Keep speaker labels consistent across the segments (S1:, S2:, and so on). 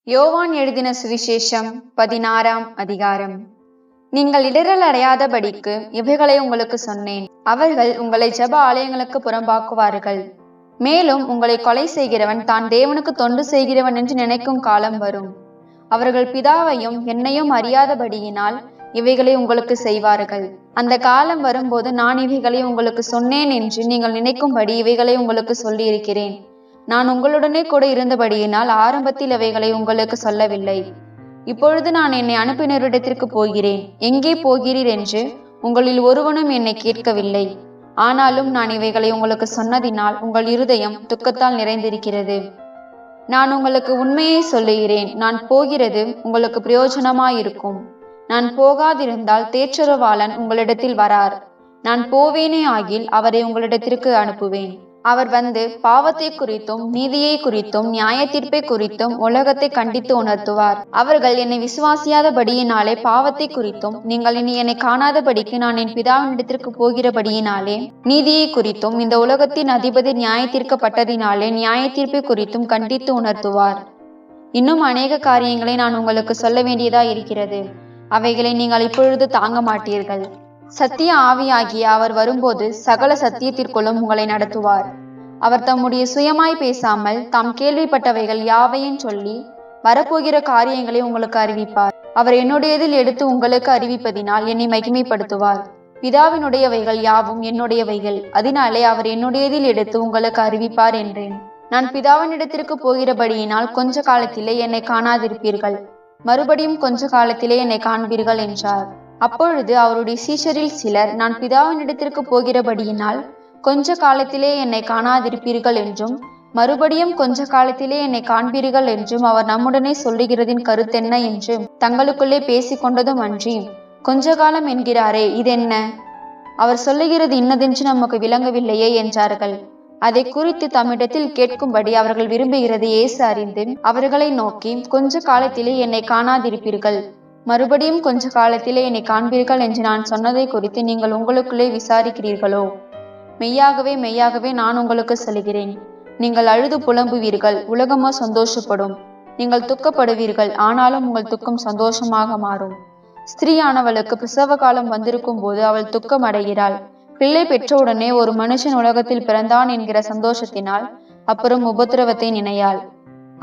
S1: யோவான் எழுதின சுவிசேஷம் 16ஆம் அதிகாரம். நீங்கள் இடறல் அடையாதபடிக்கு இவைகளை உங்களுக்கு சொன்னேன். அவர்கள் உங்களை ஜெப ஆலயங்களுக்கு புறம்பாக்குவார்கள். மேலும் உங்களை கொலை செய்கிறவன் தான் தேவனுக்கு தொண்டு செய்கிறவன் என்று நினைக்கும் காலம் வரும். அவர்கள் பிதாவையும் என்னையும் அறியாதபடியினால் இவைகளை உங்களுக்கு செய்வார்கள். அந்த காலம் வரும்போது நான் இவைகளை உங்களுக்கு சொன்னேன் என்று நீங்கள் நினைக்கும்படி இவைகளை உங்களுக்கு சொல்லியிருக்கிறேன். நான் உங்களுடனே கூட இருந்தபடியினால் ஆரம்பத்தில் அவைகளை உங்களுக்கு சொல்லவில்லை. இப்பொழுது நான் என்னை அனுப்பினரிடத்திற்கு போகிறேன். எங்கே போகிறீர் என்று உங்களில் ஒருவனும் என்னை கேட்கவில்லை. ஆனாலும் நான் இவைகளை உங்களுக்கு சொன்னதினால் உங்கள் இருதயம் துக்கத்தால் நிறைந்திருக்கிறது. நான் உங்களுக்கு உண்மையை சொல்லுகிறேன். நான் போகிறது உங்களுக்கு பிரயோஜனமாயிருக்கும். நான் போகாதிருந்தால் தேற்றரவாளன் உங்களிடத்தில் வரார். நான் போவேனே ஆகில் அவரை உங்களிடத்திற்கு அனுப்புவேன். அவர் வந்து பாவத்தை குறித்தும் நீதியை குறித்தும் நியாய தீர்ப்பை குறித்தும் உலகத்தை கண்டித்து உணர்த்துவார். அவர்கள் என்னை விசுவாசியாதபடியினாலே பாவத்தை குறித்தும், நீங்கள் இனி என்னை காணாதபடிக்கு நான் என் பிதாவினிடத்திற்கு போகிறபடியினாலே நீதியை குறித்தும், இந்த உலகத்தின் அதிபதி நியாய தீர்க்கப்பட்டதினாலே நியாய தீர்ப்பை குறித்தும் கண்டித்து உணர்த்துவார். இன்னும் அநேக காரியங்களை நான் உங்களுக்கு சொல்ல வேண்டியதா இருக்கிறது. அவைகளை நீங்கள் இப்பொழுது தாங்க மாட்டீர்கள். சத்திய ஆவியாகிய அவர் வரும்போது சகல சத்தியத்திற்குள்ளும் உங்களை நடத்துவார். அவர் தம்முடைய சுயமாய் பேசாமல் தாம் கேள்விப்பட்டவைகள் யாவையும் சொல்லி வரப்போகிற காரியங்களை உங்களுக்கு அறிவிப்பார். அவர் என்னுடையதில் எடுத்து உங்களுக்கு அறிவிப்பதினால் என்னை மகிமைப்படுத்துவார். பிதாவினுடையவைகள் யாவும் என்னுடையவைகள், அதனாலே அவர் என்னுடையதில் எடுத்து உங்களுக்கு அறிவிப்பார் என்றேன். நான் பிதாவினிடத்திற்கு போகிறபடியினால் கொஞ்ச காலத்திலே என்னை காணாதிருப்பீர்கள், மறுபடியும் கொஞ்ச காலத்திலே என்னை காண்பீர்கள் என்றார். அப்பொழுது அவருடைய சீஷரில் சிலர், நான் பிதாவினிடத்திற்கு போகிறபடியினால் கொஞ்ச காலத்திலே என்னை காணாதிருப்பீர்கள் என்றும் மறுபடியும் கொஞ்ச காலத்திலே என்னை காண்பீர்கள் என்றும் அவர் நம்முடனே சொல்லுகிறதின் கருத்தென்ன என்று தங்களுக்குள்ளே பேசிக்கொண்டதும் அன்றி, கொஞ்ச காலம் என்கிறாரே, இதென்ன? அவர் சொல்லுகிறது இன்னதென்று நமக்கு விளங்கவில்லையே என்றார்கள். அதை குறித்து தம்மிடத்தில் கேட்கும்படி அவர்கள் விரும்புகிறது இயேசு அறிந்து அவர்களை நோக்கி, கொஞ்ச காலத்திலே என்னை காணாதிருப்பீர்கள், மறுபடியும் கொஞ்ச காலத்திலே என்னை காண்பீர்கள் என்று நான் சொன்னதை குறித்து நீங்கள் உங்களுக்குள்ளே விசாரிக்கிறீர்களோ? மெய்யாகவே மெய்யாகவே நான் உங்களுக்கு சொல்கிறேன், நீங்கள் அழுது புலம்புவீர்கள், உலகமோ சந்தோஷப்படும். நீங்கள் துக்கப்படுவீர்கள், ஆனாலும் உங்கள் துக்கம் சந்தோஷமாக மாறும். ஸ்திரீயானவளுக்கு பிரசவ காலம் வந்திருக்கும் போது அவள் துக்கம் அடைகிறாள். பிள்ளை பெற்றவுடனே ஒரு மனுஷன் உலகத்தில் பிறந்தான் என்கிற சந்தோஷத்தினால் அப்புறம் உபத்திரவத்தை நினையாள்.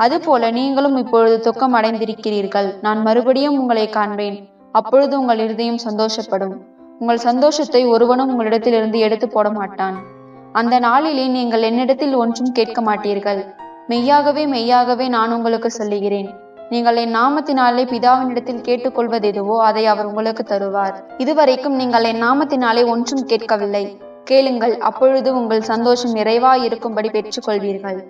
S1: அதுபோல நீங்களும் இப்பொழுது துக்கம் அடைந்திருக்கிறீர்கள். நான் மறுபடியும் உங்களை காண்பேன். அப்பொழுது உங்கள் இருதயம் சந்தோஷப்படும். உங்கள் சந்தோஷத்தை ஒருவனும் உங்களிடத்திலிருந்து எடுத்து போட மாட்டான். அந்த நாளிலே நீங்கள் என்னிடத்தில் ஒன்றும் கேட்க மாட்டீர்கள். மெய்யாகவே மெய்யாகவே நான் உங்களுக்கு சொல்லுகிறேன், நீங்கள் என் நாமத்தினாலே பிதாவினிடத்தில் கேட்டுக்கொள்வது எதுவோ அதை அவர் உங்களுக்கு தருவார். இதுவரைக்கும் நீங்கள் என் நாமத்தினாலே ஒன்றும் கேட்கவில்லை. கேளுங்கள், அப்பொழுது உங்கள் சந்தோஷம் நிறைவாயிருக்கும்படி பெற்றுக்கொள்வீர்கள்.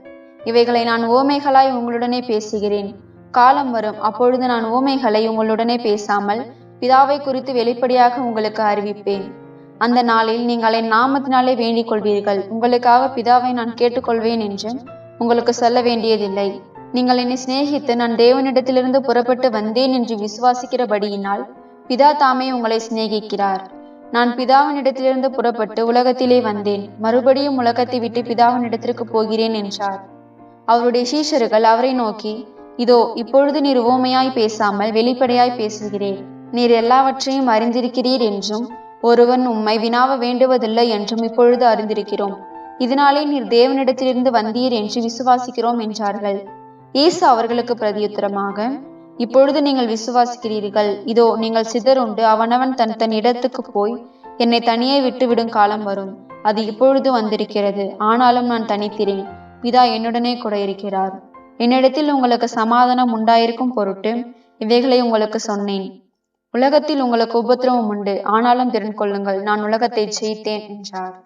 S1: இவைகளை நான் ஓமைகளாய் உங்களுடனே பேசுகிறேன். காலம் வரும், அப்பொழுது நான் ஓமைகளை உங்களுடனே பேசாமல் பிதாவை குறித்து வெளிப்படையாக உங்களுக்கு அறிவிப்பேன். அந்த நாளில் நீங்கள் என் நாமத்தினாலே வேண்டிக் கொள்வீர்கள். உங்களுக்காக பிதாவை நான் கேட்டுக்கொள்வேன் என்று உங்களுக்கு சொல்ல வேண்டியதில்லை. நீங்கள் என்னை சிநேகித்து நான் தேவனிடத்திலிருந்து புறப்பட்டு வந்தேன் என்று விசுவாசிக்கிறபடியினால் பிதா தாமே உங்களை சிநேகிக்கிறார். நான் பிதாவினிடத்திலிருந்து புறப்பட்டு உலகத்திலே வந்தேன், மறுபடியும் உலகத்தை விட்டு பிதாவினிடத்திற்கு போகிறேன் என்றார். அவருடைய சீஷர்கள் அவரை நோக்கி, இதோ இப்பொழுது நீர் உவமையாய் பேசாமல் வெளிப்படையாய் பேசுகிறீர். நீர் எல்லாவற்றையும் அறிந்திருக்கிறீர் என்றும் ஒருவன் உம்மை வினாவ வேண்டுவதில்லை என்றும் இப்பொழுது அறிந்திருக்கிறோம். இதனாலே நீர் தேவனிடத்திலிருந்து வந்தீர் என்று விசுவாசிக்கிறோம் என்றார்கள். இயேசு அவர்களுக்கு பிரதியுத்தரமாக, இப்பொழுது நீங்கள் விசுவாசிக்கிறீர்கள். இதோ நீங்கள் சிதறுண்டு அவனவன் தன் தன் இடத்துக்கு போய் என்னை தனியே விட்டு விடும் காலம் வரும். அது இப்பொழுது வந்திருக்கிறது. ஆனாலும் நான் தனித்திறேன், பிதா என்னுடனே கூட இருக்கிறார். என்னிடத்தில் உங்களுக்கு சமாதானம் உண்டாயிருக்கும் பொருட்டு இவைகளை உங்களுக்கு சொன்னேன். உலகத்தில் உங்களுக்கு உபத்திரவம் உண்டு, ஆனாலும் திறன் கொள்ளுங்கள், நான் உலகத்தை ஜெயித்தேன் என்றார்.